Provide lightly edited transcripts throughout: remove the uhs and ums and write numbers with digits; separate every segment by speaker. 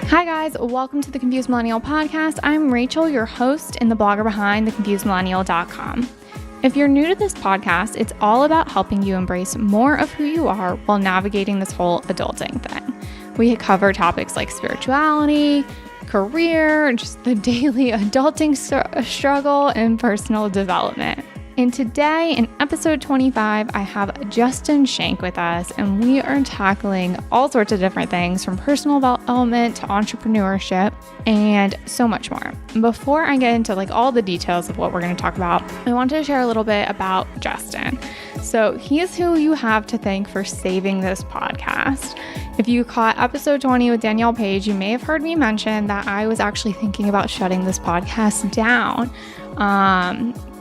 Speaker 1: Hi guys, welcome to the Confused Millennial podcast. I'm Rachel, your host and the blogger behind theconfusedmillennial.com. If you're new to this podcast, it's all about helping you embrace more of who you are while navigating this whole adulting thing. We cover topics like spirituality, career, just the daily adulting struggle, and personal development. And today, in episode 25, I have Justin Schenck with us, and we are tackling all sorts of different things from personal development to entrepreneurship and so much more. Before I get into all the details of what we're going to talk about, I want to share a little bit about Justin. So he is who you have to thank for saving this podcast. If you caught episode 20 with Danielle Page, you may have heard me mention that I was actually thinking about shutting this podcast down.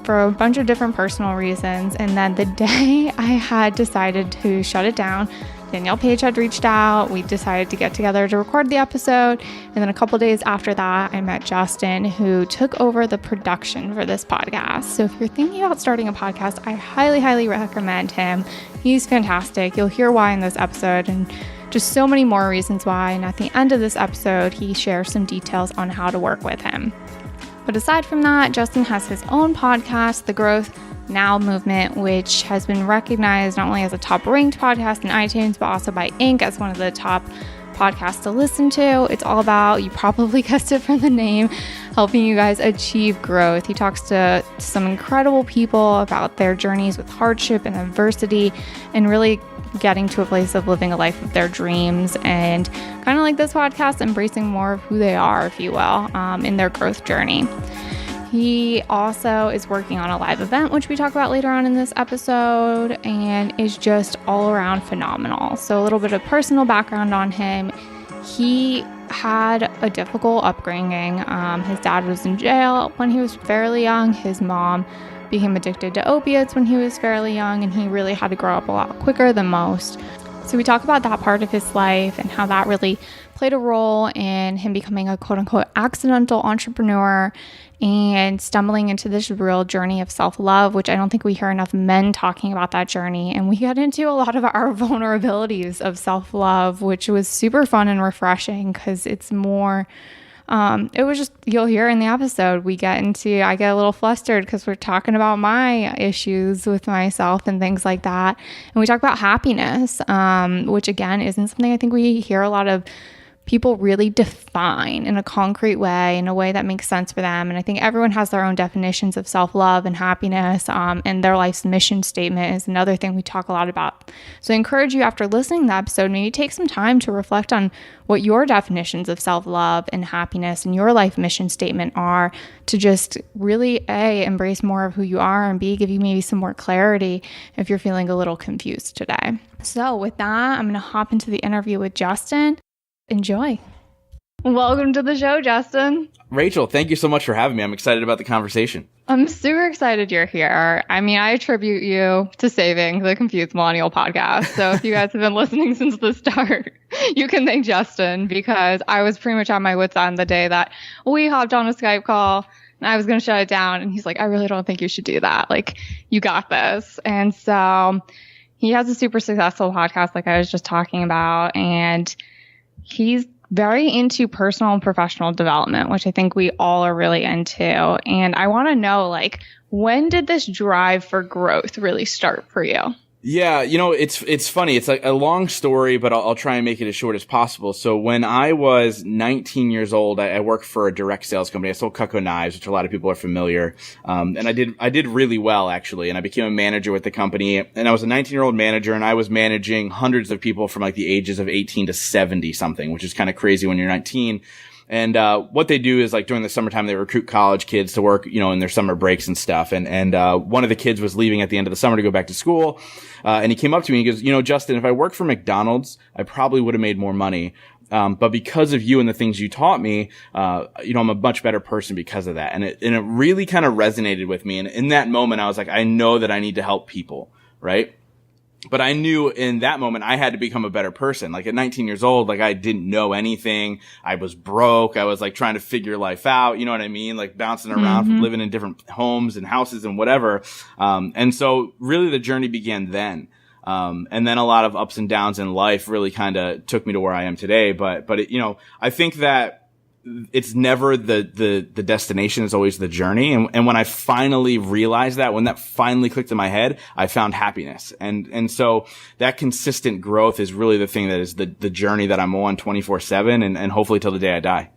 Speaker 1: For a bunch of different personal reasons. And then the day I had decided to shut it down, Danielle Page had reached out. We decided to get together to record the episode. And then a couple days after that, I met Justin, who took over the production for this podcast. So if you're thinking about starting a podcast, I highly, highly recommend him. He's fantastic. You'll hear why in this episode and just so many more reasons why. And at the end of this episode, he shares some details on how to work with him. But aside from that, Justin has his own podcast, The Growth Now Movement, which has been recognized not only as a top-ranked podcast in iTunes, but also by Inc. as one of the top podcasts to listen to. It's all about, you probably guessed it from the name, helping you guys achieve growth. He talks to some incredible people about their journeys with hardship and adversity and really getting to a place of living a life of their dreams and kind of like this podcast, embracing more of who they are, if you will, in their growth journey. He also is working on a live event, which we talk about later on in this episode, and is just all around phenomenal. So a little bit of personal background on him. He had a difficult upbringing. His dad was in jail when he was fairly young. His mom became addicted to opiates when he was fairly young, and he really had to grow up a lot quicker than most. So we talk about that part of his life and how that really played a role in him becoming a quote-unquote accidental entrepreneur and stumbling into this real journey of self-love, which I don't think we hear enough men talking about that journey. And we get into a lot of our vulnerabilities of self-love, which was super fun and refreshing because it's more... it was just, you'll hear in the episode, I get a little flustered because we're talking about my issues with myself and things like that. And we talk about happiness, which again, isn't something I think we hear a lot of people really define in a concrete way, in a way that makes sense for them. And I think everyone has their own definitions of self-love and happiness, and their life's mission statement is another thing we talk a lot about. So I encourage you, after listening to the episode, maybe take some time to reflect on what your definitions of self-love and happiness and your life mission statement are, to just really, A, embrace more of who you are, and B, give you maybe some more clarity if you're feeling a little confused today. So with that, I'm going to hop into the interview with Justin. Enjoy. Welcome to the show, Justin.
Speaker 2: Rachel, thank you so much for having me. I'm excited about the conversation.
Speaker 1: I'm super excited you're here. I mean, I attribute you to saving the Confused Millennial podcast. So if you guys have been listening since the start, you can thank Justin, because I was pretty much on my wits end the day that we hopped on a Skype call and I was going to shut it down. And he's like, I really don't think you should do that. You got this. And so he has a super successful podcast, like I was just talking about, and he's very into personal and professional development, which I think we all are really into. And I want to know, when did this drive for growth really start for you?
Speaker 2: Yeah, it's funny. It's a long story, but I'll try and make it as short as possible. So when I was 19 years old, I worked for a direct sales company. I sold Cutco knives, which a lot of people are familiar. And I did really well, actually. And I became a manager with the company. And I was a 19-year-old manager, and I was managing hundreds of people from the ages of 18 to 70 something, which is kind of crazy when you're 19. And what they do is, during the summertime, they recruit college kids to work, in their summer breaks and stuff. And one of the kids was leaving at the end of the summer to go back to school. And he came up to me and he goes, Justin, if I worked for McDonald's, I probably would have made more money. But because of you and the things you taught me, I'm a much better person because of that. And it really kind of resonated with me. And in that moment, I was like, I know that I need to help people, right? But I knew in that moment I had to become a better person. At 19 years old, I didn't know anything. I was broke. I was trying to figure life out. You know what I mean? Bouncing around from living in different homes and houses and whatever. And so really the journey began then. And then a lot of ups and downs in life really kind of took me to where I am today. But it, I think that it's never the destination, it's always the journey. And when I finally realized that, when that finally clicked in my head, I found happiness. And so that consistent growth is really the thing that is the journey that I'm on 24/7 and hopefully till the day I die.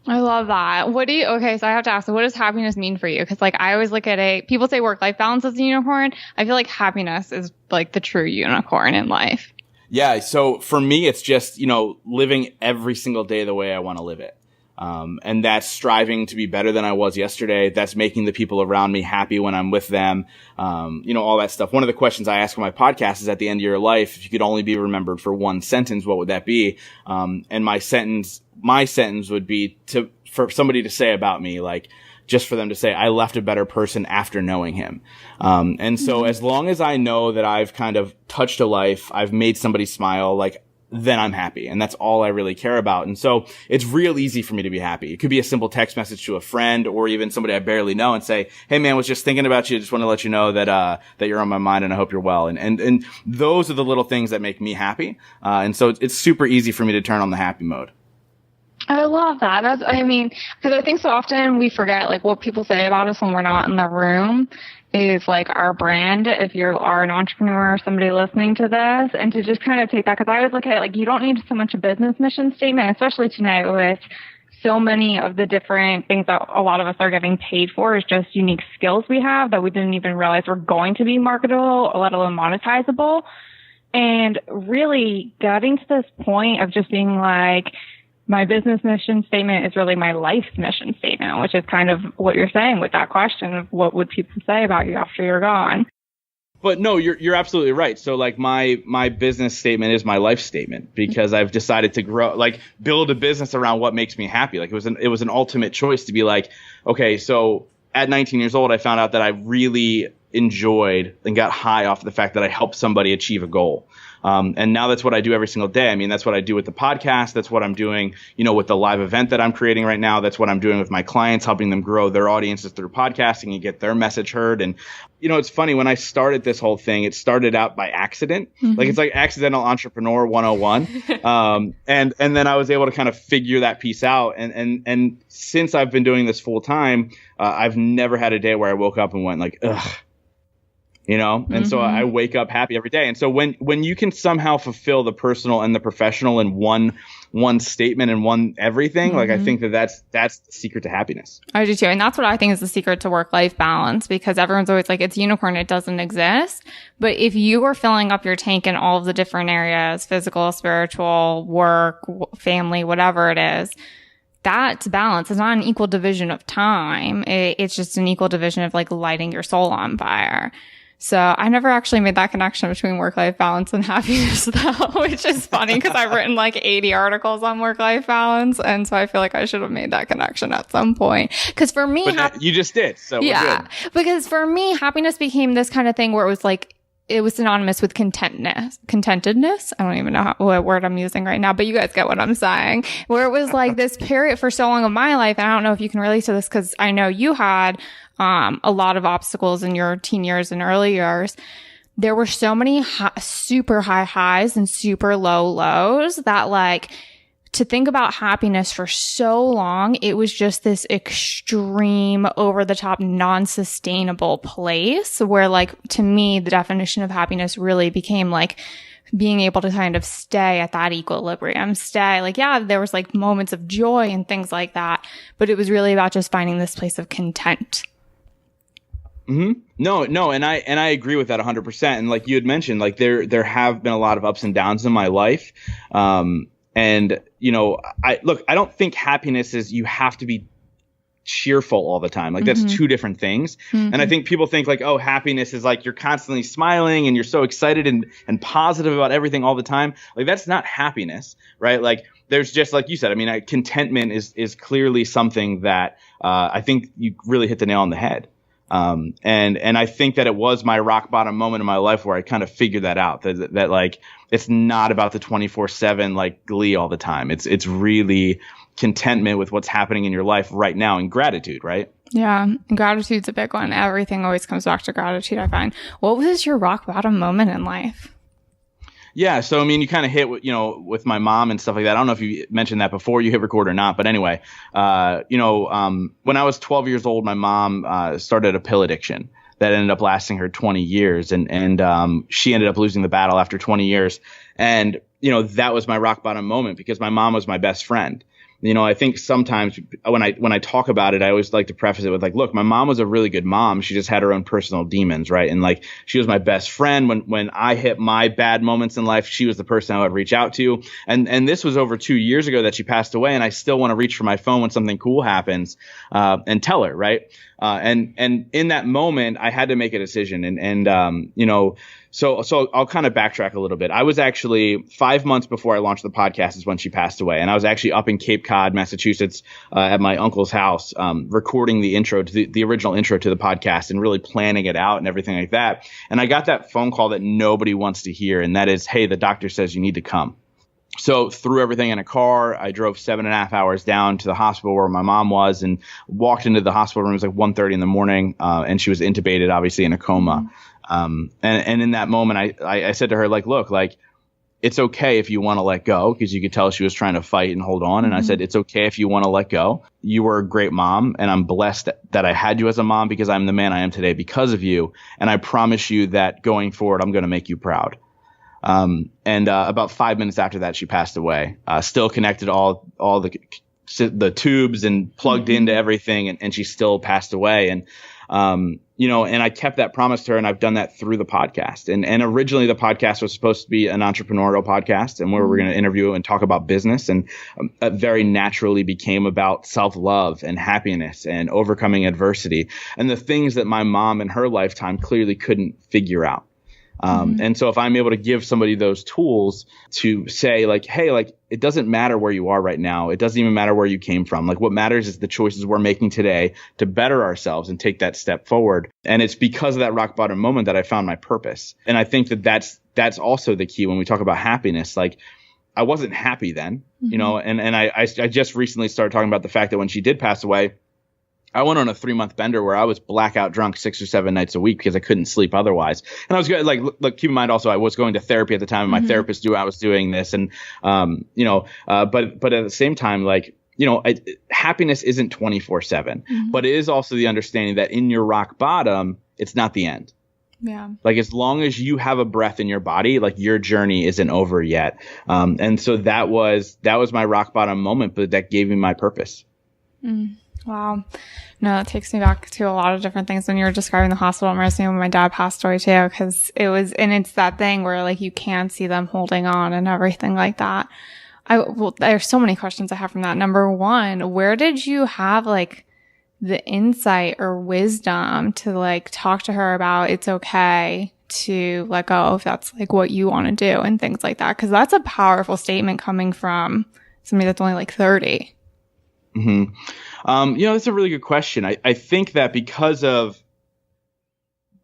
Speaker 1: I love that. Okay, so I have to ask, so what does happiness mean for you? Because like I always look at people say work-life balance is a unicorn. I feel like happiness is like the true unicorn in life.
Speaker 2: Yeah. So for me, it's just, living every single day the way I want to live it. And that's striving to be better than I was yesterday. That's making the people around me happy when I'm with them. All that stuff. One of the questions I ask on my podcast is, at the end of your life, if you could only be remembered for one sentence, what would that be? And my sentence would be for somebody to say about me, like, just for them to say, I left a better person after knowing him. And so as long as I know that I've kind of touched a life, I've made somebody smile, like, then I'm happy. And that's all I really care about. And so it's real easy for me to be happy. It could be a simple text message to a friend or even somebody I barely know and say, hey man, was just thinking about you. Just want to let you know that you're on my mind and I hope you're well. And those are the little things that make me happy. And so it's super easy for me to turn on the happy mode.
Speaker 1: I love that. Because I think so often we forget like what people say about us when we're not in the room is like our brand, if you are an entrepreneur or somebody listening to this, and to just kind of take that, because I always look at it like you don't need so much a business mission statement, especially tonight with so many of the different things that a lot of us are getting paid for is just unique skills we have that we didn't even realize were going to be marketable, let alone monetizable. And really getting to this point of just being like, my business mission statement is really my life mission statement, which is kind of what you're saying with that question of what would people say about you after you're gone.
Speaker 2: But no, you're absolutely right. So like my business statement is my life statement because I've decided to build a business around what makes me happy. Like it was an ultimate choice to be like, okay, so at 19 years old, I found out that I really enjoyed and got high off of the fact that I helped somebody achieve a goal. And now that's what I do every single day. I mean, that's what I do with the podcast. That's what I'm doing, with the live event that I'm creating right now. That's what I'm doing with my clients, helping them grow their audiences through podcasting and get their message heard. And, it's funny, when I started this whole thing, it started out by accident. Mm-hmm. Like it's like accidental entrepreneur 101. And then I was able to kind of figure that piece out. And since I've been doing this full time, I've never had a day where I woke up and went like, ugh. And mm-hmm. So I wake up happy every day. And so when you can somehow fulfill the personal and the professional in one statement and one everything, mm-hmm. like I think that's the secret to happiness.
Speaker 1: I do too. And that's what I think is the secret to work-life balance, because everyone's always like, it's unicorn, it doesn't exist. But if you are filling up your tank in all of the different areas, physical, spiritual, work, family, whatever it is, that's balance. It's not an equal division of time. It's just an equal division of like lighting your soul on fire. So I never actually made that connection between work-life balance and happiness, though, which is funny because I've written like 80 articles on work-life balance. And so I feel like I should have made that connection at some point. Because for me,
Speaker 2: you just did. So
Speaker 1: yeah,
Speaker 2: we're good.
Speaker 1: Because for me, happiness became this kind of thing where it was like, it was synonymous with contentedness. I don't even know what word I'm using right now, but you guys get what I'm saying. Where it was like this period for so long of my life. And I don't know if you can relate to this because I know you had a lot of obstacles in your teen years and early years. There were so many super high highs and super low lows that like to think about happiness for so long, it was just this extreme, over the top, non-sustainable place where like, to me, the definition of happiness really became like being able to kind of stay at that equilibrium, there was like moments of joy and things like that, but it was really about just finding this place of content.
Speaker 2: Mm-hmm. No. And I agree with that 100%. And like you had mentioned, like there have been a lot of ups and downs in my life. And I don't think happiness is you have to be cheerful all the time. Like that's mm-hmm. two different things. Mm-hmm. And I think people think like, oh, happiness is like you're constantly smiling and you're so excited and positive about everything all the time. Like that's not happiness, right? Like there's just, like you said, I mean, contentment is clearly something that I think you really hit the nail on the head. And I think that it was my rock bottom moment in my life where I kind of figured that out, that like, it's not about the 24/7 like glee all the time. It's really contentment with what's happening in your life right now and gratitude, right?
Speaker 1: Yeah. And gratitude's a big one. Everything always comes back to gratitude, I find. What was your rock bottom moment in life?
Speaker 2: Yeah. So, I mean, you kind of hit, with my mom and stuff like that. I don't know if you mentioned that before you hit record or not, but anyway, when I was 12 years old, my mom started a pill addiction that ended up lasting her 20 years. And she ended up losing the battle after 20 years. And, that was my rock bottom moment because my mom was my best friend. I think sometimes when I talk about it, I always like to preface it with like, look, my mom was a really good mom. She just had her own personal demons, right? And like, she was my best friend. When I hit my bad moments in life, she was the person I would reach out to. And this was over 2 years ago that she passed away. And I still want to reach for my phone when something cool happens, and tell her, right? And in that moment, I had to make a decision. So I'll kind of backtrack a little bit. I was actually 5 months before I launched the podcast is when she passed away. And I was actually up in Cape Cod, Massachusetts, at my uncle's house, recording the intro to the original intro to the podcast and really planning it out and everything like that. And I got that phone call that nobody wants to hear. And that is, hey, the doctor says you need to come. So threw everything in a car. I drove 7.5 hours down to the hospital where my mom was and walked into the hospital room. It was like 1:30 in the morning. And she was intubated, obviously in a coma. And in that moment, I said to her, like, look, like, it's okay if you want to let go, because you could tell she was trying to fight and hold on. And I said, it's okay if you want to let go. You were a great mom, and I'm blessed that I had you as a mom because I'm the man I am today because of you. And I promise you that going forward, I'm going to make you proud. About 5 minutes after that, she passed away, still connected all the tubes and plugged into everything. And she still passed away. And I kept that promise to her, and I've done that through the podcast. And originally the podcast was supposed to be an entrepreneurial podcast, and where we're going to interview and talk about business. And it very naturally became about self-love and happiness and overcoming adversity and the things that my mom in her lifetime clearly couldn't figure out. And so if I'm able to give somebody those tools to say like, hey, like, it doesn't matter where you are right now. It doesn't even matter where you came from. Like, what matters is the choices we're making today to better ourselves and take that step forward. And it's because of that rock bottom moment that I found my purpose. And I think that that's also the key when we talk about happiness. Like, I wasn't happy then, and I just recently started talking about the fact that when she did pass away, I went on a 3-month bender where I was blackout drunk 6 or 7 nights a week because I couldn't sleep otherwise. And I was like, look, keep in mind also, I was going to therapy at the time, and my therapist knew I was doing this. And, but at the same time, like, happiness isn't 24/7, but it is also the understanding that in your rock bottom, it's not the end.
Speaker 1: Yeah.
Speaker 2: Like, as long as you have a breath in your body, like, your journey isn't over yet. And so that was my rock bottom moment, but that gave me my purpose.
Speaker 1: Wow. No, that takes me back to a lot of different things. When you were describing the hospital, I'm remembering when my dad passed away too, because it's that thing where like you can see them holding on and everything like that. There's so many questions I have from that. Number one, where did you have like the insight or wisdom to like talk to her about it's okay to let go if that's like what you want to do and things like that? Because that's a powerful statement coming from somebody that's only like 30.
Speaker 2: That's a really good question. I think that because of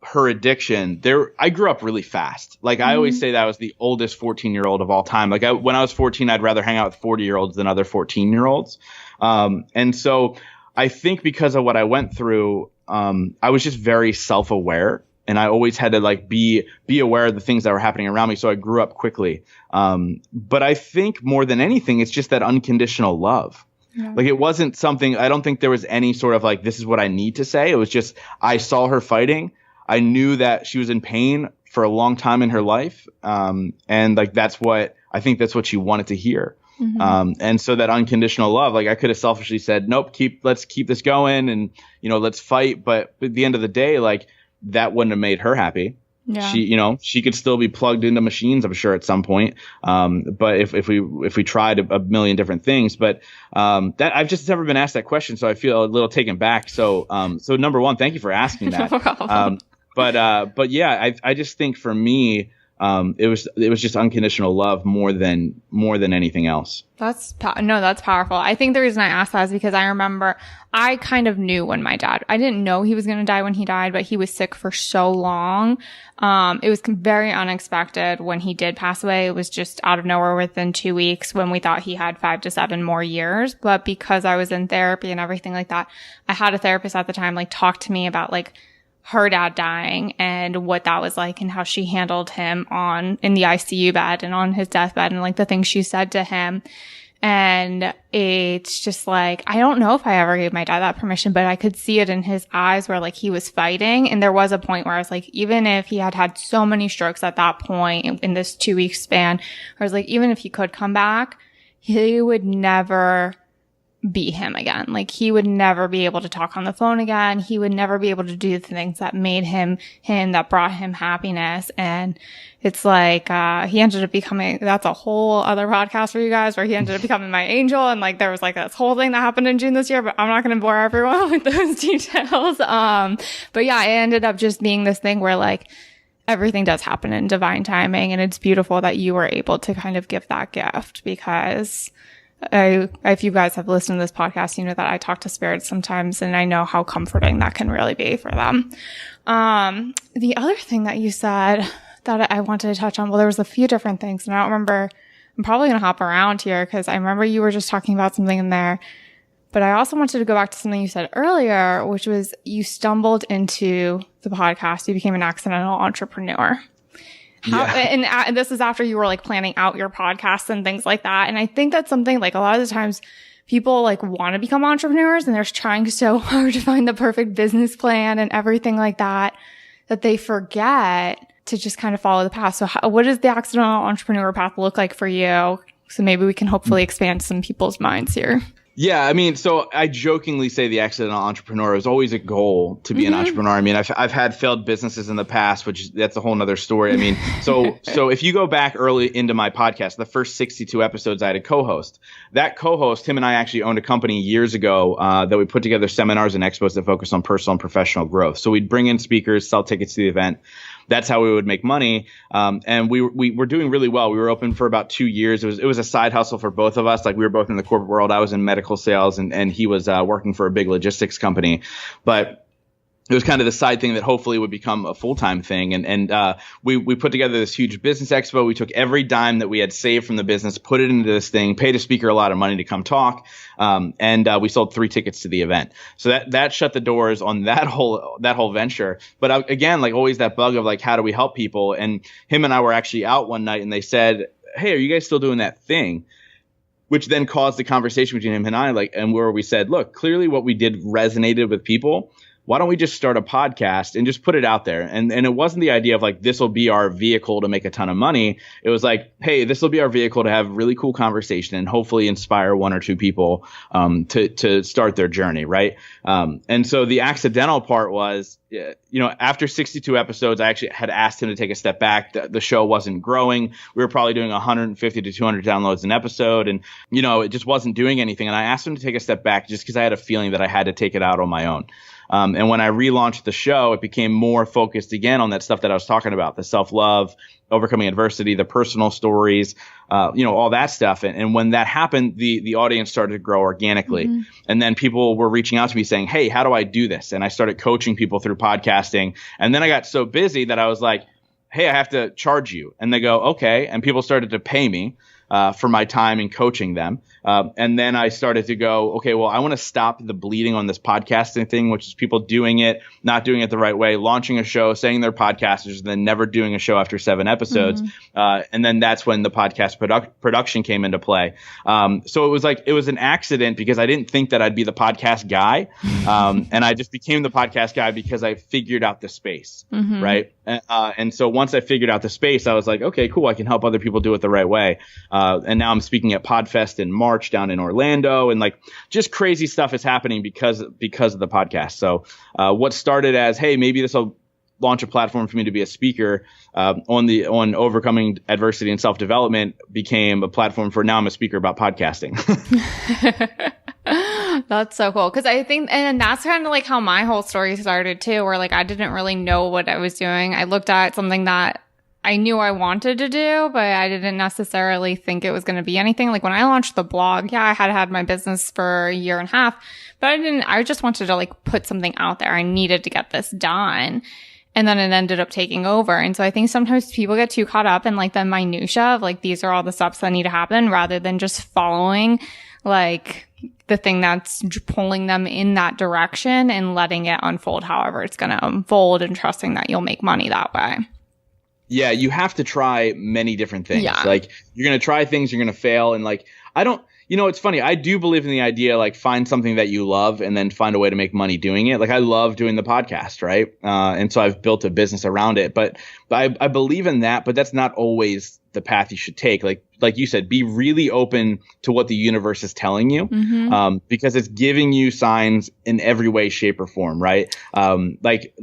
Speaker 2: her addiction, I grew up really fast. Like, I always say that I was the oldest 14-year-old of all time. Like, when I was 14, I'd rather hang out with 40-year-olds than other 14-year-olds. And so I think because of what I went through, I was just very self-aware. And I always had to like be aware of the things that were happening around me. So I grew up quickly. But I think more than anything, it's just that unconditional love. Yeah. Like, it wasn't something, I don't think there was any sort of like, this is what I need to say. It was just, I saw her fighting. I knew that she was in pain for a long time in her life. And like, I think that's what she wanted to hear. And so that unconditional love, like, I could have selfishly said, nope, let's keep this going and, let's fight. But at the end of the day, like, that wouldn't have made her happy. Yeah. She could still be plugged into machines, I'm sure, at some point. But if we tried a million different things, but that I've just never been asked that question, so I feel a little taken back. So number one, thank you for asking that.
Speaker 1: No problem.
Speaker 2: But yeah, I just think for me, It was just unconditional love more than anything else.
Speaker 1: That's powerful. I think the reason I asked that is because I remember I kind of knew when I didn't know he was going to die when he died, but he was sick for so long. It was very unexpected when he did pass away. It was just out of nowhere within 2 weeks when we thought he had 5 to 7 more years. But because I was in therapy and everything like that, I had a therapist at the time, like, talk to me about, like, her dad dying and what that was like and how she handled him in the ICU bed and on his deathbed and, like, the things she said to him. And it's just like, I don't know if I ever gave my dad that permission, but I could see it in his eyes where, like, he was fighting. And there was a point where I was like, even if he had so many strokes at that point in this 2-week span, I was like, even if he could come back, he would never be him again. Like, he would never be able to talk on the phone again. He would never be able to do the things that made him, that brought him happiness. And it's like, he ended up becoming, that's a whole other podcast for you guys, where he ended up becoming my angel. And, like, there was, like, this whole thing that happened in June this year, but I'm not going to bore everyone with those details. But yeah, it ended up just being this thing where, like, everything does happen in divine timing. And it's beautiful that you were able to kind of give that gift, because if you guys have listened to this podcast, you know that I talk to spirits sometimes, and I know how comforting that can really be for them. The other thing that you said that I wanted to touch on, well, there was a few different things, and I don't remember. I'm probably going to hop around here because I remember you were just talking about something in there, but I also wanted to go back to something you said earlier, which was you stumbled into the podcast. You became an accidental entrepreneur. And this is after you were, like, planning out your podcasts and things like that. And I think that's something, like, a lot of the times people, like, want to become entrepreneurs and they're trying so hard to find the perfect business plan and everything like that, that they forget to just kind of follow the path. So what does the accidental entrepreneur path look like for you? So maybe we can hopefully expand some people's minds here.
Speaker 2: Yeah, I mean, so I jokingly say the accidental entrepreneur is always a goal to be an entrepreneur. I mean, I've had failed businesses in the past, which that's a whole nother story. I mean, so if you go back early into my podcast, the first 62 episodes, I had a co-host. That co-host, him and I actually owned a company years ago that we put together seminars and expos that focus on personal and professional growth. So we'd bring in speakers, sell tickets to the event. That's how we would make money. And we were doing really well. We were open for about 2 years. It was a side hustle for both of us. Like, we were both in the corporate world. I was in medical sales and he was working for a big logistics company. But it was kind of the side thing that hopefully would become a full-time thing. And we put together this huge business expo. We took every dime that we had saved from the business, put it into this thing, paid a speaker a lot of money to come talk. And we sold 3 tickets to the event. So that shut the doors on that whole venture. But again, like, always that bug of, like, how do we help people? And him and I were actually out one night and they said, "Hey, are you guys still doing that thing?" Which then caused the conversation between him and I, and where we said, look, clearly what we did resonated with people. Why don't we just start a podcast and just put it out there? And it wasn't the idea of, like, this will be our vehicle to make a ton of money. It was like, hey, this will be our vehicle to have really cool conversation and hopefully inspire 1 or 2 people to start their journey, right? And so the accidental part was, after 62 episodes, I actually had asked him to take a step back. The show wasn't growing. We were probably doing 150 to 200 downloads an episode, and it just wasn't doing anything. And I asked him to take a step back just because I had a feeling that I had to take it out on my own. And when I relaunched the show, it became more focused again on that stuff that I was talking about, the self-love, overcoming adversity, the personal stories, all that stuff. And when that happened, the audience started to grow organically. Mm-hmm. And then people were reaching out to me saying, hey, how do I do this? And I started coaching people through podcasting. And then I got so busy that I was like, hey, I have to charge you. And they go, okay. And people started to pay me for my time in coaching them. And then I started to go, okay, well, I want to stop the bleeding on this podcasting thing, which is people doing it, not doing it the right way, launching a show, saying they're podcasters, and then never doing a show after 7 episodes. Mm-hmm. And then that's when the podcast production came into play. So it was an accident because I didn't think that I'd be the podcast guy. And I just became the podcast guy because I figured out the space, mm-hmm. right? And so once I figured out the space, I was like, okay, cool, I can help other people do it the right way. And now I'm speaking at PodFest in March down in Orlando, and like just crazy stuff is happening because of the podcast. So what started as, hey, maybe this will launch a platform for me to be a speaker on overcoming adversity and self-development became a platform for now I'm a speaker about podcasting.
Speaker 1: That's so cool. Cause I think, and that's kind of like how my whole story started too, where like I didn't really know what I was doing. I looked at something that I knew I wanted to do, but I didn't necessarily think it was going to be anything. Like when I launched the blog, yeah, I had my business for a year and a half, but I just wanted to like put something out there. I needed to get this done. And then it ended up taking over. And so I think sometimes people get too caught up in like the minutia of like, these are all the steps that need to happen rather than just following like the thing that's pulling them in that direction and letting it unfold however it's going to unfold and trusting that you'll make money that way.
Speaker 2: Yeah, you have to try many different things.
Speaker 1: Yeah.
Speaker 2: Like you're going to try things, you're going to fail. And like, it's funny. I do believe in the idea, like find something that you love and then find a way to make money doing it. Like I love doing the podcast, right? And so I've built a business around it, but I believe in that, but that's not always the path you should take. Like you said, be really open to what the universe is telling you, because it's giving you signs in every way, shape or form, right? Like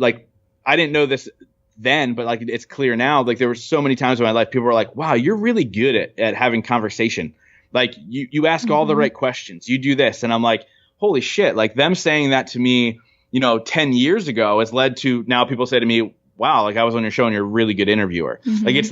Speaker 2: I didn't know this then, but like it's clear now. Like there were so many times in my life, people were like, wow, you're really good at having conversation. Like you ask all the right questions, you do this. And I'm like, holy shit. Like them saying that to me, 10 years ago has led to now people say to me, wow, like I was on your show and you're a really good interviewer. Like it's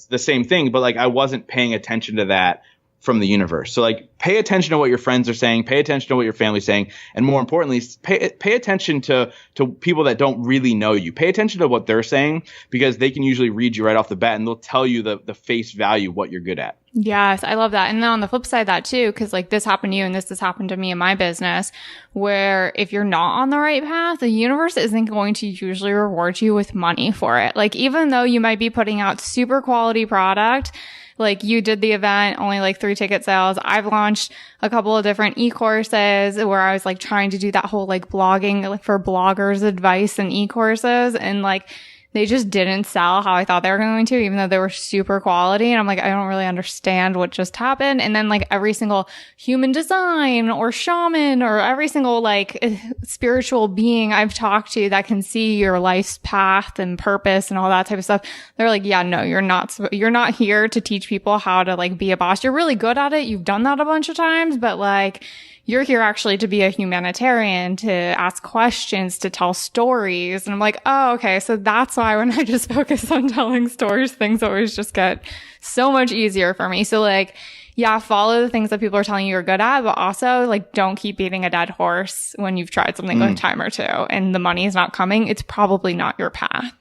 Speaker 2: the same thing, but like I wasn't paying attention to that from the universe. So like pay attention to what your friends are saying, pay attention to what your family's saying, and more importantly, pay attention to people that don't really know you. Pay attention to what they're saying because they can usually read you right off the bat and they'll tell you the face value of what you're good at.
Speaker 1: Yes, I love that. And then on the flip side of that too, because like this happened to you and this has happened to me in my business, where if you're not on the right path, the universe isn't going to usually reward you with money for it. Like even though you might be putting out super quality product, like you did the event, only like 3 ticket sales. I've launched a couple of different e-courses where I was like trying to do that whole like blogging, like for bloggers advice and e-courses. And like they just didn't sell how I thought they were going to, even though they were super quality. And I'm like, I don't really understand what just happened. And then like every single human design or shaman or every single like spiritual being I've talked to that can see your life's path and purpose and all that type of stuff, they're like, yeah, no, you're not here to teach people how to like be a boss. You're really good at it. You've done that a bunch of times, but like, you're here actually to be a humanitarian, to ask questions, to tell stories. And I'm like, oh, okay. So that's why when I just focus on telling stories, things always just get so much easier for me. So like, yeah, follow the things that people are telling you you're good at, but also like don't keep beating a dead horse when you've tried something a time or two and the money is not coming. It's probably not your path.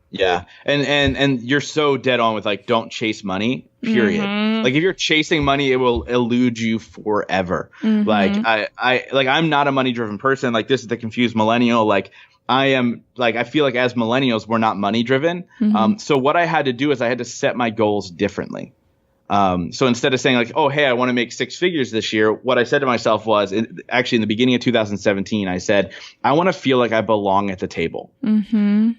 Speaker 1: Yeah.
Speaker 2: And you're so dead on with like, don't chase money, period. Like if you're chasing money, it will elude you forever. Like I'm not a money driven person. Like this is the confused millennial. Like I feel like as millennials, we're not money driven. So what I had to do is I had to set my goals differently. So instead of saying like, oh, hey, I want to make 6 figures this year, what I said to myself was actually in the beginning of 2017, I said, I want to feel like I belong at the table. And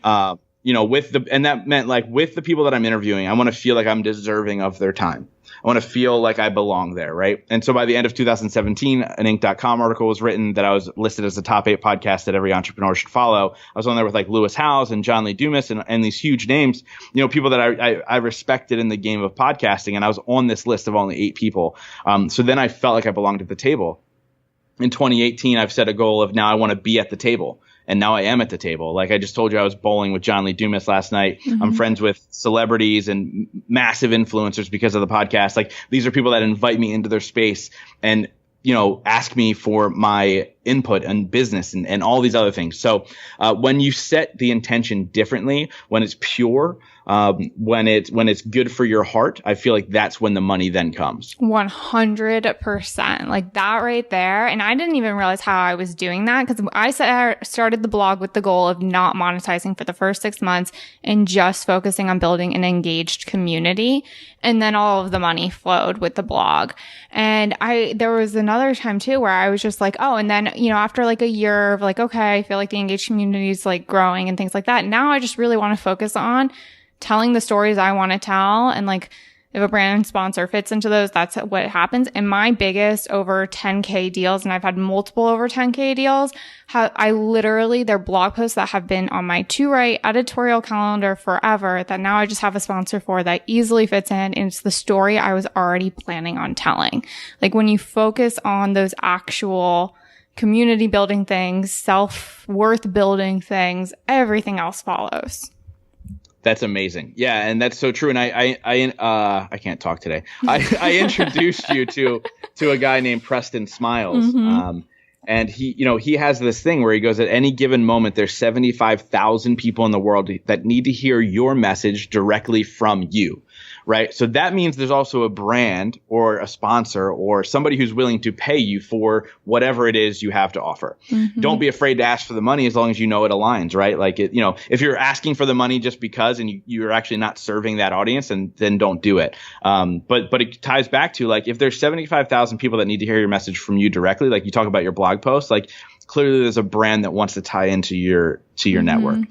Speaker 2: that meant like with the people that I'm interviewing, I want to feel like I'm deserving of their time. I want to feel like I belong there, right? And so by the end of 2017, an Inc.com article was written that I was listed as the top 8 podcast that every entrepreneur should follow. I was on there with like Lewis Howes and John Lee Dumas and these huge names, people that I respected in the game of podcasting. And I was on this list of only 8 people. So then I felt like I belonged at the table. In 2018, I've set a goal of now I want to be at the table. And now I am at the table. Like I just told you, I was bowling with John Lee Dumas last night. I'm friends with celebrities and massive influencers because of the podcast. Like these are people that invite me into their space and, ask me for my input and business and all these other things. So when you set the intention differently, when it's pure, when it's good for your heart, I feel like that's when the money then comes.
Speaker 1: 100%. Like that right there. And I didn't even realize how I was doing that because I started the blog with the goal of not monetizing for the first 6 months and just focusing on building an engaged community. And then all of the money flowed with the blog. And there was another time too where I was just like, oh, and then, after like a year of like, okay, I feel like the engaged community is like growing and things like that. Now I just really want to focus on telling the stories I want to tell. And like, if a brand sponsor fits into those, that's what happens. And my biggest over 10K deals, and I've had multiple over 10K deals, they're blog posts that have been on my to write editorial calendar forever that now I just have a sponsor for that easily fits in. And it's the story I was already planning on telling. Like when you focus on those actual community building things, self-worth building things, everything else follows.
Speaker 2: That's amazing. Yeah. And that's so true. And I can't talk today. I introduced you to a guy named Preston Smiles.
Speaker 1: Mm-hmm.
Speaker 2: And he has this thing where he goes, at any given moment, there's 75,000 people in the world that need to hear your message directly from you. Right. So that means there's also a brand or a sponsor or somebody who's willing to pay you for whatever it is you have to offer. Mm-hmm. Don't be afraid to ask for the money as long as you know it aligns. Right. Like, if you're asking for the money just because and you're actually not serving that audience, and then don't do it. But it ties back to, like, if there's 75,000 people that need to hear your message from you directly, like you talk about your blog post, like, clearly there's a brand that wants to tie into your mm-hmm. network.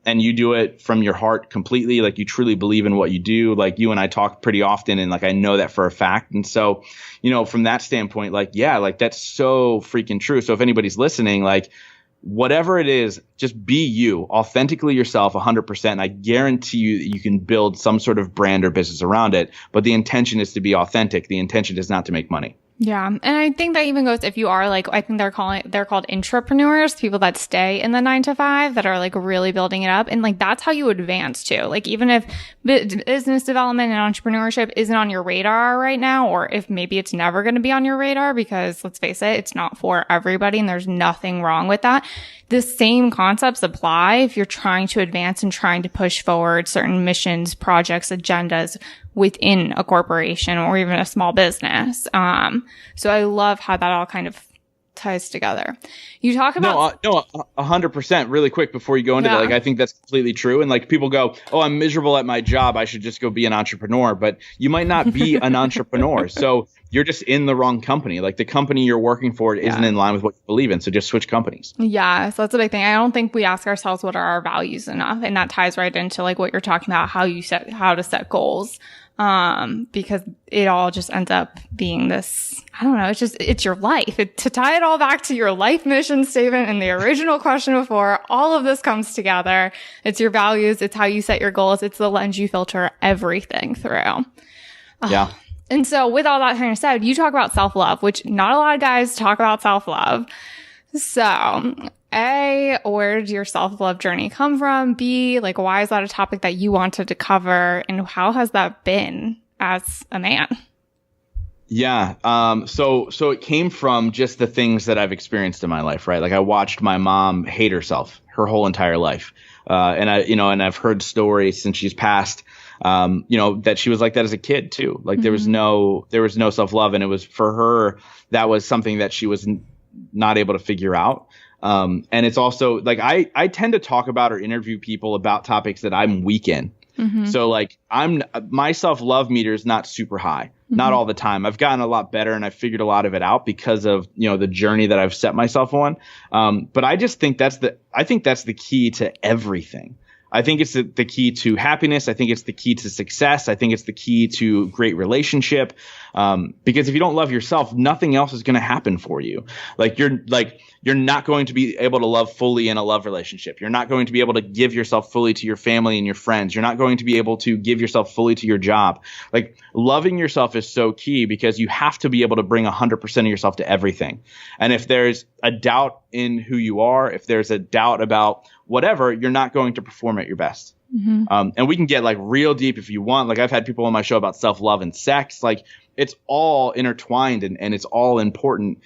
Speaker 2: And you do it from your heart completely. Like, you truly believe in what you do. Like, you and I talk pretty often, and like, I know that for a fact. And so, from that standpoint, like, yeah, like, that's so freaking true. So if anybody's listening, like, whatever it is, just be you, authentically yourself 100%. And I guarantee you that you can build some sort of brand or business around it. But the intention is to be authentic. The intention is not to make money.
Speaker 1: Yeah. And I think that even goes, if you are like, I think they're called intrapreneurs, people that stay in the 9 to 5 that are like really building it up. And like, that's how you advance too. Like, even if business development and entrepreneurship isn't on your radar right now, or if maybe it's never going to be on your radar, because let's face it, it's not for everybody and there's nothing wrong with that. The same concepts apply if you're trying to advance and trying to push forward certain missions, projects, agendas within a corporation or even a small business. So I love how that all kind of ties together. You talk about
Speaker 2: 100%. Really quick before you go into that, like, I think that's completely true. And like, people go, "Oh, I'm miserable at my job, I should just go be an entrepreneur." But you might not be an entrepreneur. So you're just in the wrong company. Like, the company you're working for isn't in line with what you believe in. So just switch companies. Yeah.
Speaker 1: So that's a big thing. I don't think we ask ourselves what are our values enough. And that ties right into like what you're talking about, how to set goals. Because it all just ends up being this, I don't know, it's your life. To tie it all back to your life mission statement and the original question before, all of this comes together. It's your values. It's how you set your goals. It's the lens you filter everything through.
Speaker 2: Yeah.
Speaker 1: And so with all that kind of said, you talk about self-love, which not a lot of guys talk about self-love. So A, where did your self-love journey come from? B, like, why is that a topic that you wanted to cover? And how has that been as a man?
Speaker 2: Yeah. So it came from just the things that I've experienced in my life, right? Like, I watched my mom hate herself her whole entire life. And I've heard stories since she's passed, that she was like that as a kid too. Like, there was no self-love. And it was, for her, that was something that she was not able to figure out. And it's also like, I tend to talk about or interview people about topics that I'm weak in. Mm-hmm. So like, my self-love meter is not super high, not all the time. I've gotten a lot better and I've figured a lot of it out because of, the journey that I've set myself on. But I just think that's the key to everything. I think it's the key to happiness. I think it's the key to success. I think it's the key to great relationship. Because if you don't love yourself, nothing else is going to happen for you. You're not going to be able to love fully in a love relationship. You're not going to be able to give yourself fully to your family and your friends. You're not going to be able to give yourself fully to your job. Like, loving yourself is so key because you have to be able to bring 100% of yourself to everything. And if there's a doubt in who you are, if there's a doubt about whatever, you're not going to perform at your best. Mm-hmm. And we can get like real deep if you want. Like, I've had people on my show about self-love and sex. Like, it's all intertwined and it's all important.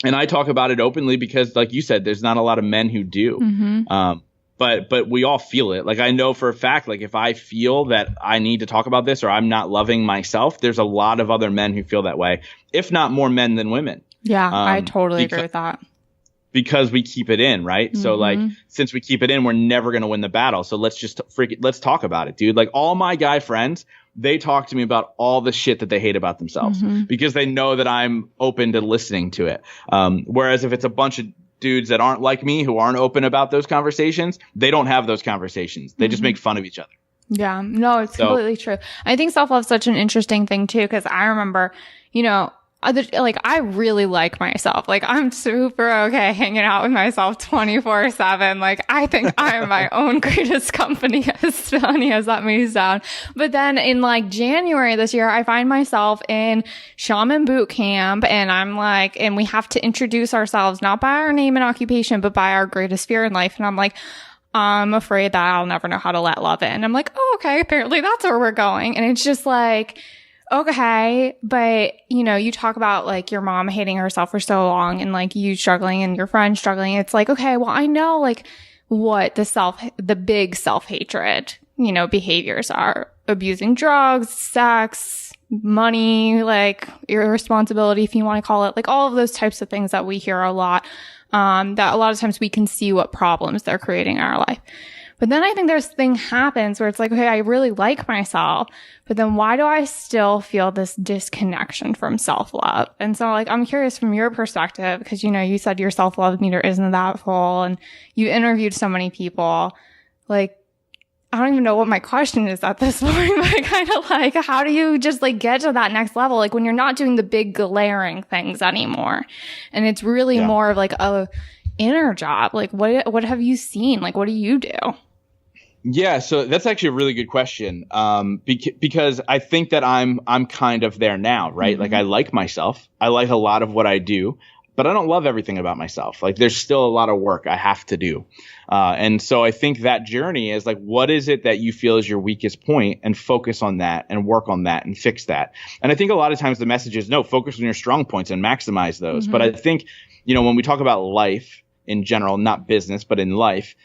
Speaker 2: And I talk about it openly because, like you said, there's not a lot of men who do. Mm-hmm. But we all feel it. Like, I know for a fact, like, if I feel that I need to talk about this or I'm not loving myself, there's a lot of other men who feel that way, if not more men than women.
Speaker 1: Yeah, I totally agree with that.
Speaker 2: Because we keep it in, right? Mm-hmm. So like, since we keep it in, we're never going to win the battle. So let's just let's talk about it, dude. Like, all my guy friends, they talk to me about all the shit that they hate about themselves because they know that I'm open to listening to it. Whereas if it's a bunch of dudes that aren't like me, who aren't open about those conversations, they don't have those conversations. They just make fun of each other.
Speaker 1: Yeah, no, it's completely true. I think self-love is such an interesting thing too, because I remember, like, I really like myself. Like, I'm super okay hanging out with myself 24/7. Like, I think I'm my own greatest company, as funny as that may sound. But then in like January this year, I find myself in shaman boot camp, and I'm like, and we have to introduce ourselves not by our name and occupation, but by our greatest fear in life. And I'm like, I'm afraid that I'll never know how to let love in. I'm like, oh, okay, apparently that's where we're going. And it's just like, okay, but you talk about like your mom hating herself for so long and like you struggling and your friend struggling. It's like, okay, well, I know like what the big self-hatred, behaviors are: abusing drugs, sex, money, like irresponsibility, if you want to call it, like all of those types of things that we hear a lot. That a lot of times we can see what problems they're creating in our life. But then I think this thing happens where it's like, okay, I really like myself, but then why do I still feel this disconnection from self-love? And so like, I'm curious from your perspective, because, you said your self-love meter isn't that full and you interviewed so many people. Like, I don't even know what my question is at this point, but kind of like, how do you just like get to that next level? Like when you're not doing the big glaring things anymore and it's really more of like a inner job. Like what have you seen? Like, what do you do?
Speaker 2: Yeah, so that's actually a really good question. Because I think that I'm kind of there now, right? Mm-hmm. Like I like myself. I like a lot of what I do, but I don't love everything about myself. Like there's still a lot of work I have to do. And so I think that journey is like, what is it that you feel is your weakest point, and focus on that and work on that and fix that. And I think a lot of times the message is no, focus on your strong points and maximize those. Mm-hmm. But I think, when we talk about life in general, not business, but in life,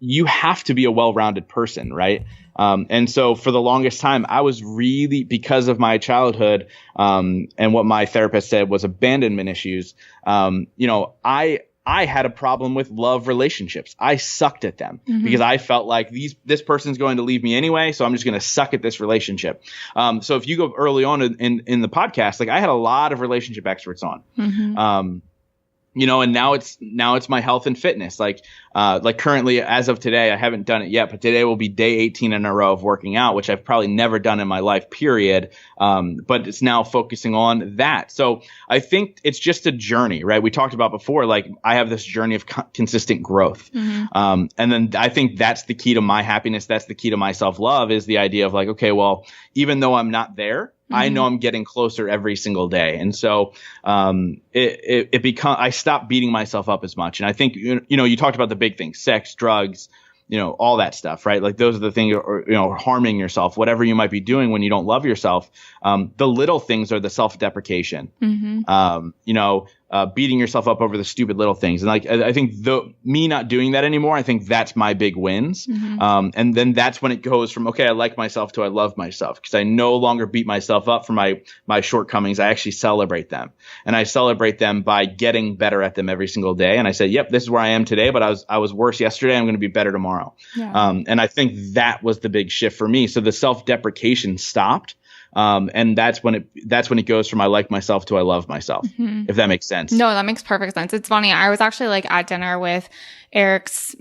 Speaker 2: you have to be a well-rounded person, right? And so for the longest time, I was really, because of my childhood, and what my therapist said was abandonment issues, I had a problem with love relationships. I sucked at them because I felt like this person's going to leave me anyway, so I'm just going to suck at this relationship. So if you go early on in the podcast, like I had a lot of relationship experts on. And now it's my health and fitness. Like currently, as of today, I haven't done it yet, but today will be day 18 in a row of working out, which I've probably never done in my life, period. But it's now focusing on that. So I think it's just a journey, right? We talked about before, like I have this journey of consistent growth. And then I think that's the key to my happiness. That's the key to my self-love, is the idea of like, okay, well, even though I'm not there, I know I'm getting closer every single day. And so, I stopped beating myself up as much. And I think, you talked about the big things: sex, drugs, all that stuff, right? Like those are the things, or, harming yourself, whatever you might be doing when you don't love yourself. The little things are the self-deprecation, beating yourself up over the stupid little things. And like, I think me not doing that anymore, I think that's my big wins. And then that's when it goes from, okay, I like myself to I love myself, because I no longer beat myself up for my shortcomings. I actually celebrate them, and I celebrate them by getting better at them every single day. And I say, yep, this is where I am today, but I was worse yesterday. I'm going to be better tomorrow. Yeah. And I think that was the big shift for me. So the self-deprecation stopped. And that's when it goes from I like myself to I love myself, if that makes sense.
Speaker 1: No, that makes perfect sense. It's funny. I was actually like at dinner with Eric's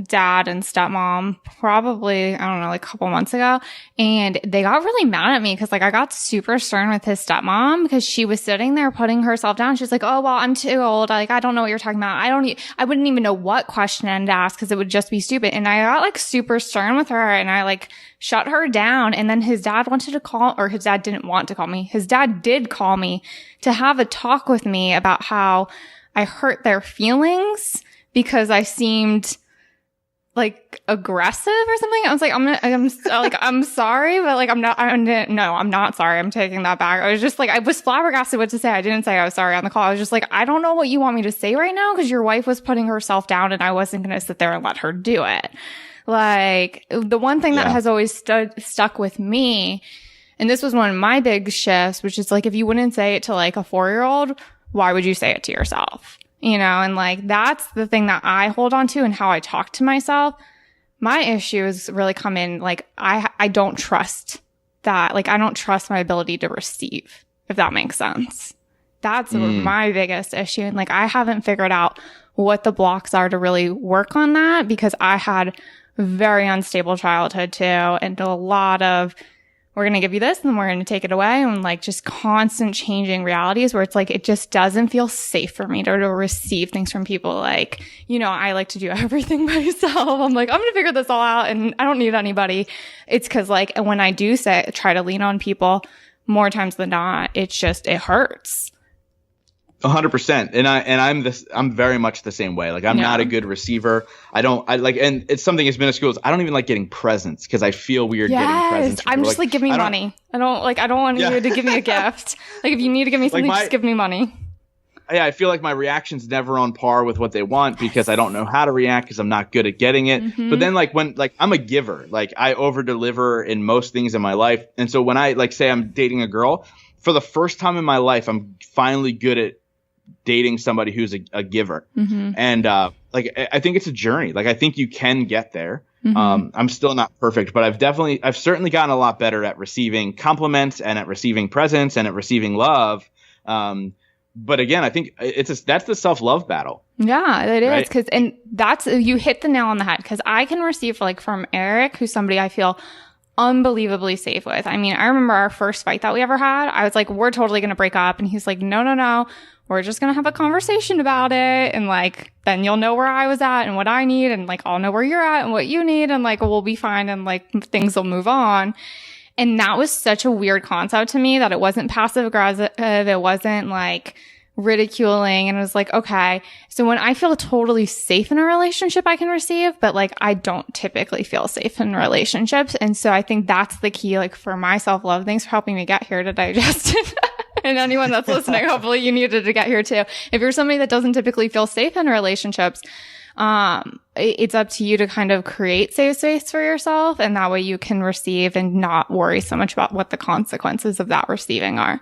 Speaker 1: dad and stepmom probably, I don't know, like a couple months ago. And they got really mad at me because like I got super stern with his stepmom because she was sitting there putting herself down. She's like, oh, well, I'm too old. Like, I don't know what you're talking about. I wouldn't even know what question to ask because it would just be stupid. And I got like super stern with her and I like shut her down. And then his dad wanted to call, or his dad didn't want to call me. His dad did call me to have a talk with me about how I hurt their feelings because I seemed like aggressive or something. I was like, I'm sorry, but like, I'm not sorry. I'm taking that back. I was just like, I was flabbergasted what to say. I didn't say I was sorry on the call. I was just like, I don't know what you want me to say right now because your wife was putting herself down and I wasn't going to sit there and let her do it. Like the one thing that has always stuck with me, and this was one of my big shifts, which is like, if you wouldn't say it to like a 4-year-old, why would you say it to yourself? And like, that's the thing that I hold on to and how I talk to myself. My issues really come in, like, I don't trust that. Like, I don't trust my ability to receive, if that makes sense. That's my biggest issue. And like, I haven't figured out what the blocks are to really work on that because I had a very unstable childhood too. And a lot of, we're going to give you this and then we're going to take it away, and like just constant changing realities where it's like, it just doesn't feel safe for me to receive things from people. Like, I like to do everything myself. I'm like, I'm going to figure this all out and I don't need anybody. It's cause like when I do try to lean on people more times than not, it hurts.
Speaker 2: 100%. I'm very much the same way. Like I'm not a good receiver. And it's something as minuscule as I don't even like getting presents because I feel weird getting presents.
Speaker 1: I'm just like, give me money. I don't want you to give me a gift. Like if you need to give me something, just give me money.
Speaker 2: Yeah, I feel like my reaction's never on par with what they want because I don't know how to react because I'm not good at getting it. Mm-hmm. But then I'm a giver, like I over deliver in most things in my life. And so when I say I'm dating a girl, for the first time in my life, I'm finally good at dating somebody who's a giver. Mm-hmm. And I think it's a journey. Like I think you can get there. Mm-hmm. I'm still not perfect, but I've certainly gotten a lot better at receiving compliments and at receiving presents and at receiving love. But again, I think that's the self-love battle.
Speaker 1: Yeah, it is. Right? You hit the nail on the head because I can receive from Eric, who's somebody I feel unbelievably safe with. I mean, I remember our first fight that we ever had. I was like, we're totally going to break up. And he's like, no. We're just going to have a conversation about it. And then you'll know where I was at and what I need. And I'll know where you're at and what you need. And we'll be fine. And things will move on. And that was such a weird concept to me that it wasn't passive aggressive. It wasn't ridiculing. And it was okay. So when I feel totally safe in a relationship, I can receive, but I don't typically feel safe in relationships. And so I think that's the key, for my self-love. Thanks for helping me get here today, Justin. And anyone that's listening, hopefully you needed to get here too. If you're somebody that doesn't typically feel safe in relationships, it's up to you to kind of create safe space for yourself. And that way you can receive and not worry so much about what the consequences of that receiving are.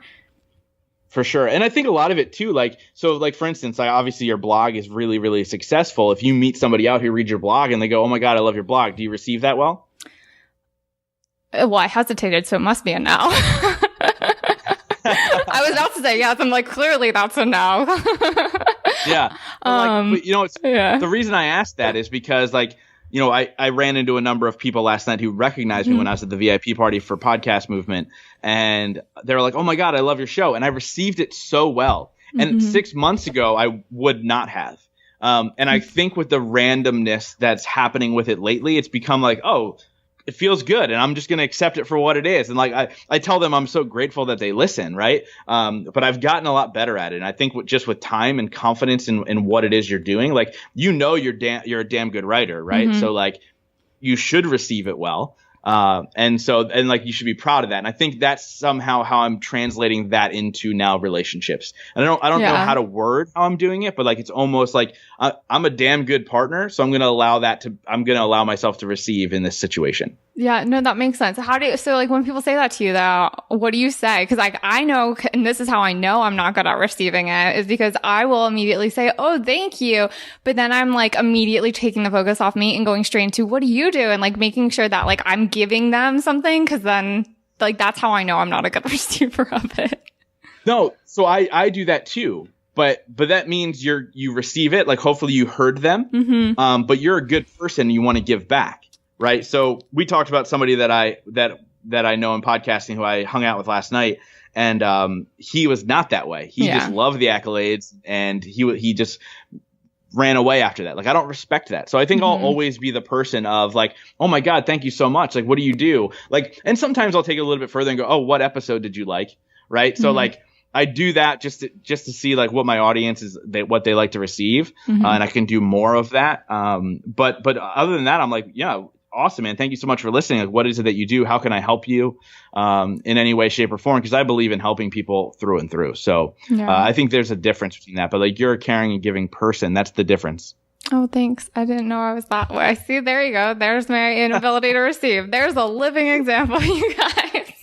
Speaker 2: For sure. And I think a lot of it too, for instance, obviously your blog is really, really successful. If you meet somebody out who reads your blog and they go, oh my God, I love your blog. Do you receive that well?
Speaker 1: Well, I hesitated, so it must be a no. I was about to say yes. I'm clearly that's a no.
Speaker 2: Yeah. The reason I asked that is because I ran into a number of people last night who recognized me when I was at the VIP party for Podcast Movement. And they were like, oh my God, I love your show. And I received it so well. And 6 months ago, I would not have. And I think with the randomness that's happening with it lately, it's become oh, it feels good. And I'm just going to accept it for what it is. And I tell them I'm so grateful that they listen. Right. But I've gotten a lot better at it. And I think just with time and confidence in what it is you're doing, you're a damn good writer. Right. Mm-hmm. So you should receive it well. And you should be proud of that. And I think that's somehow how I'm translating that into now relationships. And I don't know how to word how I'm doing it, but it's almost I'm a damn good partner. So I'm going to allow myself to receive in this situation.
Speaker 1: Yeah, no, that makes sense. When people say that to you though, what do you say? Cause I know, and this is how I know I'm not good at receiving it, is because I will immediately say, oh, thank you. But then I'm immediately taking the focus off me and going straight into what do you do? And making sure that I'm giving them something. Cause then that's how I know I'm not a good receiver of it.
Speaker 2: No, so I do that too. But that means you receive it. Hopefully you heard them. Mm-hmm. But you're a good person and you want to give back. Right. So we talked about somebody that I know in podcasting who I hung out with last night. And he was not that way. He just loved the accolades and he just ran away after that. I don't respect that. So I think I'll always be the person of oh my God, thank you so much. What do you do? And sometimes I'll take it a little bit further and go, oh, what episode did you like? Right. So I do that just to see what my audience is, what they like to receive. And I can do more of that. But other than that, I'm yeah, awesome, man. Thank you so much for listening. What is it that you do? How can I help you in any way, shape, or form? Because I believe in helping people through and through. So I think there's a difference between that. But you're a caring and giving person. That's the difference.
Speaker 1: Oh, thanks. I didn't know I was that way. See, there you go. There's my inability to receive. There's a living example, you guys.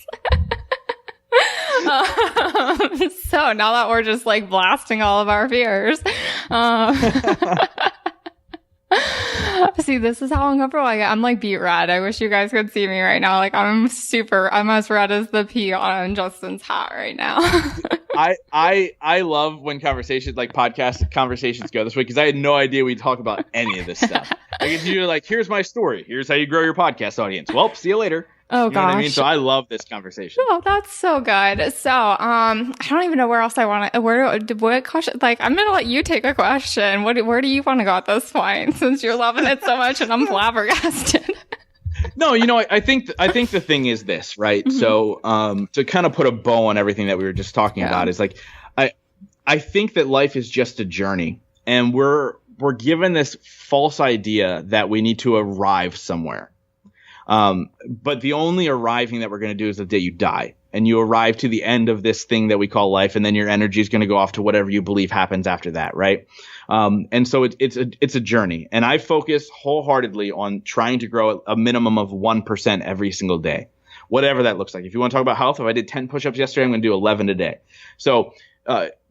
Speaker 1: So now that we're just blasting all of our fears. See, this is how uncomfortable I get. I'm beet red. I wish you guys could see me right now. I'm as red as the pea on Justin's hat right now.
Speaker 2: I love when podcast conversations go this way because I had no idea we'd talk about any of this stuff. It's usually here's my story. Here's how you grow your podcast audience. Well, see you later.
Speaker 1: Oh, gosh.
Speaker 2: What I mean? So I love this conversation.
Speaker 1: Oh, that's so good. So, I don't even know where else I want to, what question, I'm going to let you take a question. Where do you want to go at this point since you're loving it so much and I'm flabbergasted?
Speaker 2: No, I think the thing is this, right? Mm-hmm. So, to kind of put a bow on everything that we were just talking about is I think that life is just a journey, and we're given this false idea that we need to arrive somewhere. But the only arriving that we're going to do is the day you die, and you arrive to the end of this thing that we call life, and then your energy is going to go off to whatever you believe happens after that, right? And so it's a journey, and I focus wholeheartedly on trying to grow a minimum of 1% every single day, whatever that looks like. If you want to talk about health, if I did 10 push-ups yesterday, I'm going to do 11 today. So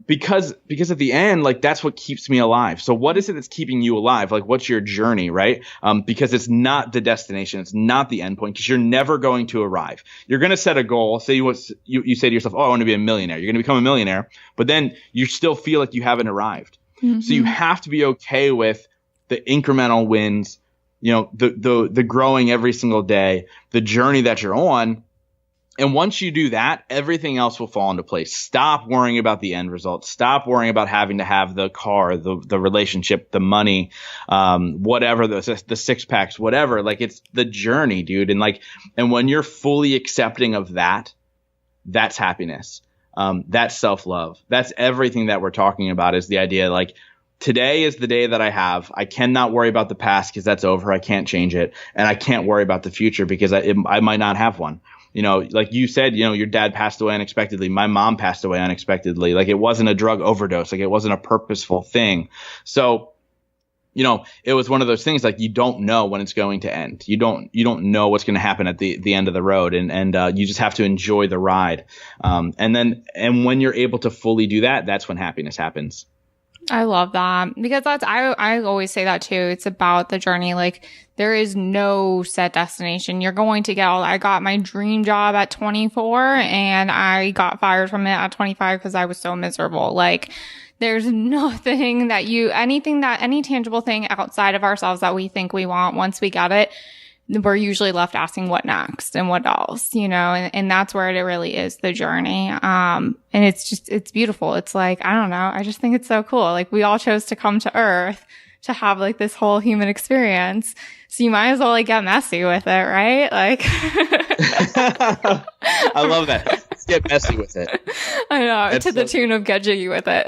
Speaker 2: because at the end, like, that's what keeps me alive. So what is it that's keeping you alive? Like, what's your journey, right? Because it's not the destination. It's not the end point, because you're never going to arrive. You're going to set a goal. Say you say to yourself, oh, I want to be a millionaire. You're going to become a millionaire, but then you still feel like you haven't arrived. Mm-hmm. So you have to be okay with the incremental wins, the growing every single day, the journey that you're on. And once you do that, everything else will fall into place. Stop worrying about the end result. Stop worrying about having to have the car, the relationship, the money, whatever, the six packs, whatever. Like, it's the journey, dude. And when you're fully accepting of that, that's happiness. That's self-love. That's everything that we're talking about, is the idea, like, today is the day that I have. I cannot worry about the past because that's over. I can't change it. And I can't worry about the future because I might not have one. Like you said, your dad passed away unexpectedly. My mom passed away unexpectedly. Like, it wasn't a drug overdose. Like, it wasn't a purposeful thing. So, it was one of those things, like, you don't know when it's going to end. You don't know what's going to happen at the end of the road. And you just have to enjoy the ride. And when you're able to fully do that, that's when happiness happens.
Speaker 1: I love that, because I always say that too. It's about the journey. Like, there is no set destination. You're going to I got my dream job at 24 and I got fired from it at 25 because I was so miserable. Like, there's nothing any tangible thing outside of ourselves that we think we want. Once we get it, we're usually left asking what next and what else, and that's where it really is, the journey. And it's beautiful. It's like, I don't know. I just think it's so cool. Like, we all chose to come to Earth to have, like, this whole human experience. So you might as well, like, get messy with it, right? Like,
Speaker 2: I love that. Let's get messy with it.
Speaker 1: I know. That's to the tune of get jiggy with it.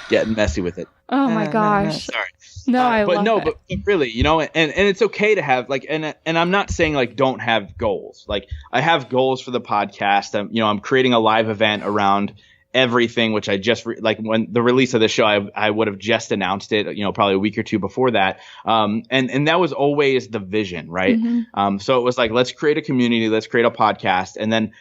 Speaker 2: Getting messy with it.
Speaker 1: Oh my gosh.
Speaker 2: Sorry.
Speaker 1: No,
Speaker 2: but really, and it's okay to have, like, and I'm not saying, like, don't have goals. Like, I have goals for the podcast. I'm creating a live event around everything, which I just when the release of the show, I would have just announced it, probably a week or two before that. And that was always the vision, right? Mm-hmm. So it was like, let's create a community, let's create a podcast. And then,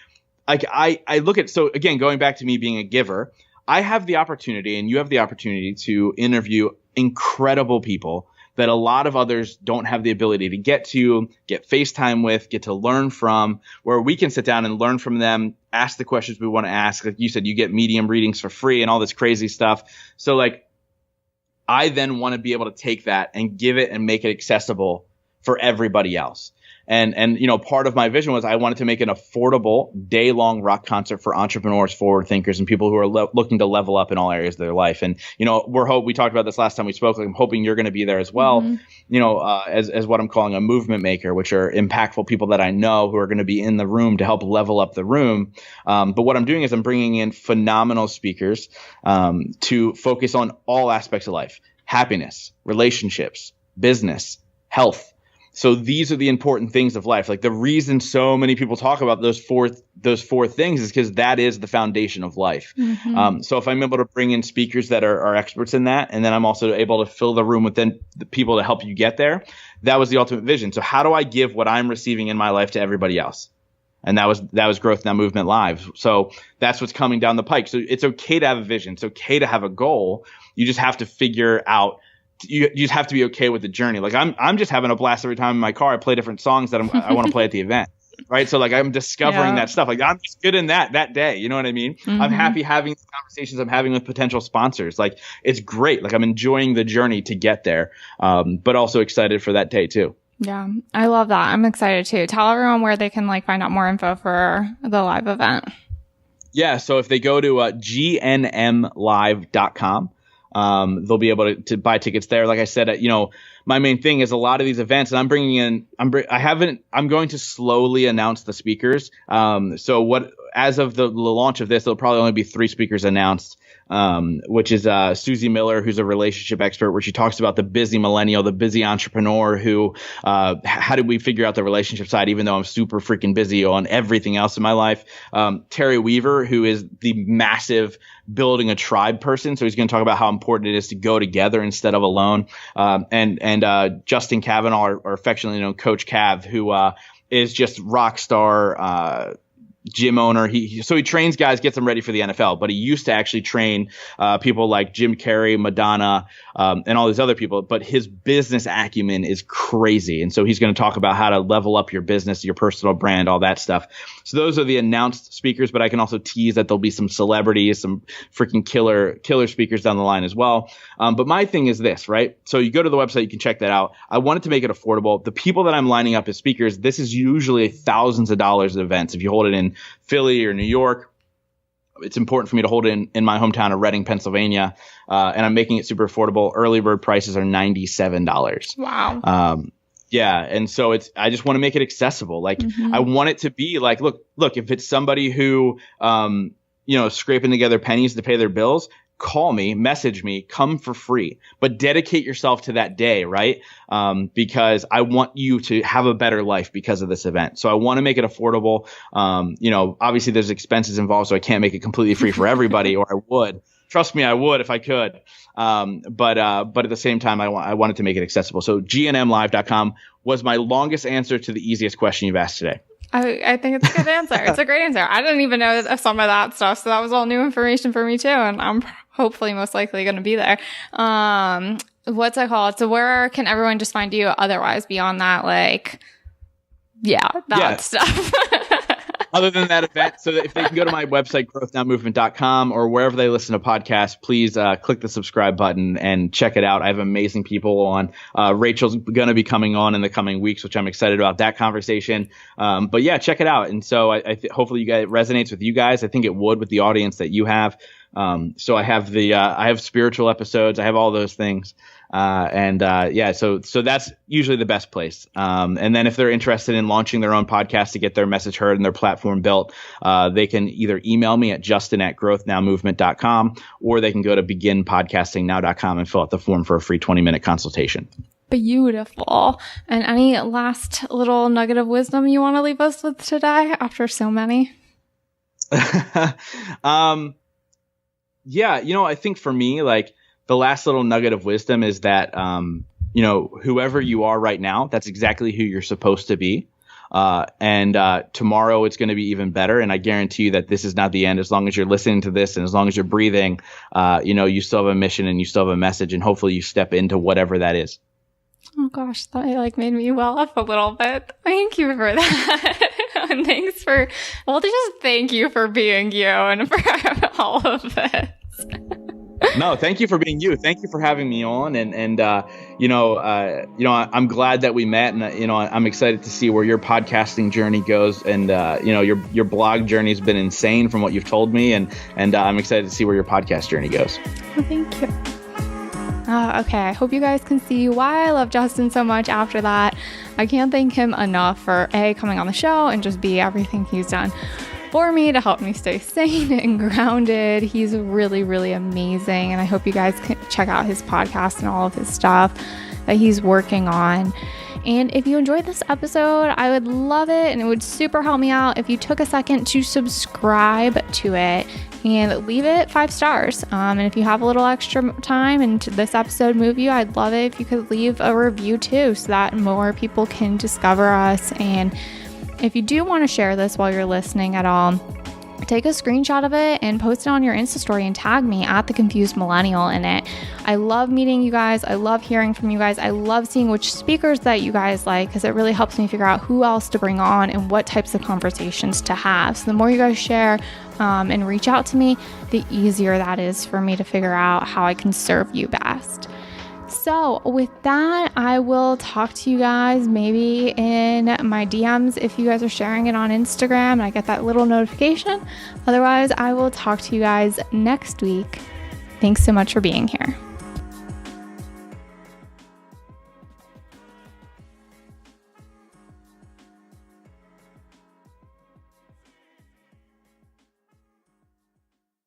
Speaker 2: like, I look at, so again, going back to me being a giver, I have the opportunity, and you have the opportunity, to interview incredible people that a lot of others don't have the ability to get FaceTime with, get to learn from, where we can sit down and learn from them, ask the questions we want to ask. Like you said, you get medium readings for free and all this crazy stuff. So, like, I then want to be able to take that and give it and make it accessible for everybody else. And part of my vision was I wanted to make an affordable day-long rock concert for entrepreneurs, forward thinkers, and people who are looking to level up in all areas of their life. And, we talked about this last time we spoke. I'm hoping you're going to be there as well, mm-hmm. As what I'm calling a movement maker, which are impactful people that I know who are going to be in the room to help level up the room. But what I'm doing is I'm bringing in phenomenal speakers to focus on all aspects of life: happiness, relationships, business, health. So these are the important things of life. Like, the reason so many people talk about those four things is because that is the foundation of life. Mm-hmm. So if I'm able to bring in speakers that are experts in that, and then I'm also able to fill the room with then the people to help you get there, that was the ultimate vision. So how do I give what I'm receiving in my life to everybody else? And that was Growth Now Movement Live. So that's what's coming down the pike. So it's okay to have a vision. It's okay to have a goal. You just have to figure out. You just have to be okay with the journey. Like, I'm just having a blast every time in my car. I play different songs that I want to play at the event, right? So, like, I'm discovering that stuff. Like, I'm just good in that day. You know what I mean? Mm-hmm. I'm happy having the conversations I'm having with potential sponsors. Like, it's great. Like, I'm enjoying the journey to get there, but also excited for that day too.
Speaker 1: Yeah, I love that. I'm excited too. Tell everyone where they can, like, find out more info for the live event.
Speaker 2: Yeah, so if they go to gnmlive.com. They'll be able to buy tickets there. Like I said, my main thing is a lot of these events, and I'm going to slowly announce the speakers. So as of the launch of this, there'll probably only be 3 speakers announced, which is Susie Miller, who's a relationship expert, where she talks about the busy millennial, the busy entrepreneur who, how did we figure out the relationship side, even though I'm super freaking busy on everything else in my life. Terry Weaver, who is the massive building a tribe person. So he's going to talk about how important it is to go together instead of alone. And Justin Cavanaugh, or affectionately known Coach Cav, who is just rock star gym owner. So he trains guys, gets them ready for the NFL, but he used to actually train people like Jim Carrey, Madonna, and all these other people. But his business acumen is crazy. And so he's going to talk about how to level up your business, your personal brand, all that stuff. So those are the announced speakers, but I can also tease that there'll be some celebrities, some freaking killer speakers down the line as well. But my thing is this, right? So you go to the website, you can check that out. I wanted to make it affordable. The people that I'm lining up as speakers, this is usually thousands of dollars at events. If you hold it in Philly or New York, it's important for me to hold it in my hometown of Reading, Pennsylvania. And I'm making it super affordable. Early bird prices are $97.
Speaker 1: Wow.
Speaker 2: Yeah. And so I just want to make it accessible. Like I want it to be like, look, if it's somebody who, scraping together pennies to pay their bills, call me, message me, come for free, but dedicate yourself to that day, right? Because I want you to have a better life because of this event. So I want to make it affordable. Obviously there's expenses involved, so I can't make it completely free for everybody, or I would. Trust me, I would if I could. But at the same time, I wanted to make it accessible. So gnmlive.com was my longest answer to the easiest question you've asked today.
Speaker 1: I think it's a good answer. It's a great answer. I didn't even know some of that stuff, so that was all new information for me too, and I'm hopefully most likely going to be there. What's it called? So where can everyone just find you otherwise beyond that, stuff?
Speaker 2: Other than that event, so that if they can go to my website, growthnowmovement.com, or wherever they listen to podcasts, please click the subscribe button and check it out. I have amazing people on. Rachel's going to be coming on in the coming weeks, which I'm excited about that conversation. But yeah, check it out. And so hopefully it resonates with you guys. I think it would with the audience that you have. So I have I have spiritual episodes. I have all those things. So that's usually the best place. And then if they're interested in launching their own podcast to get their message heard and their platform built, they can either email me at justin@growthnowmovement.com, or they can go to beginpodcastingnow.com and fill out the form for a free 20-minute consultation.
Speaker 1: Beautiful. And any last little nugget of wisdom you want to leave us with today after so many?
Speaker 2: I think for me, the last little nugget of wisdom is that, whoever you are right now, that's exactly who you're supposed to be. And tomorrow it's going to be even better. And I guarantee you that this is not the end. As long as you're listening to this and as long as you're breathing, you still have a mission and you still have a message, and hopefully you step into whatever that is.
Speaker 1: Oh gosh, that made me well up a little bit. Thank you for that. And thank you for being you and for all of this.
Speaker 2: No, thank you for being you. Thank you for having me on. And I'm glad that we met, and, I'm excited to see where your podcasting journey goes. And, your blog journey has been insane from what you've told me. And I'm excited to see where your podcast journey goes.
Speaker 1: Well, thank you. Okay, I hope you guys can see why I love Justin so much after that. I can't thank him enough for coming on the show and just be everything he's done for me to help me stay sane and grounded. He's really, really amazing. And I hope you guys can check out his podcast and all of his stuff that he's working on. And if you enjoyed this episode, I would love it, and it would super help me out if you took a second to subscribe to it and leave it 5 stars. And if you have a little extra time and this episode moved you, I'd love it if you could leave a review too, so that more people can discover us. And if you do want to share this while you're listening at all, take a screenshot of it and post it on your Insta story and tag me at The Confused Millennial in it. I love meeting you guys. I love hearing from you guys. I love seeing which speakers that you guys like, because it really helps me figure out who else to bring on and what types of conversations to have. So the more you guys share and reach out to me, the easier that is for me to figure out how I can serve you best. So with that, I will talk to you guys maybe in my DMs if you guys are sharing it on Instagram and I get that little notification. Otherwise, I will talk to you guys next week. Thanks so much for being here.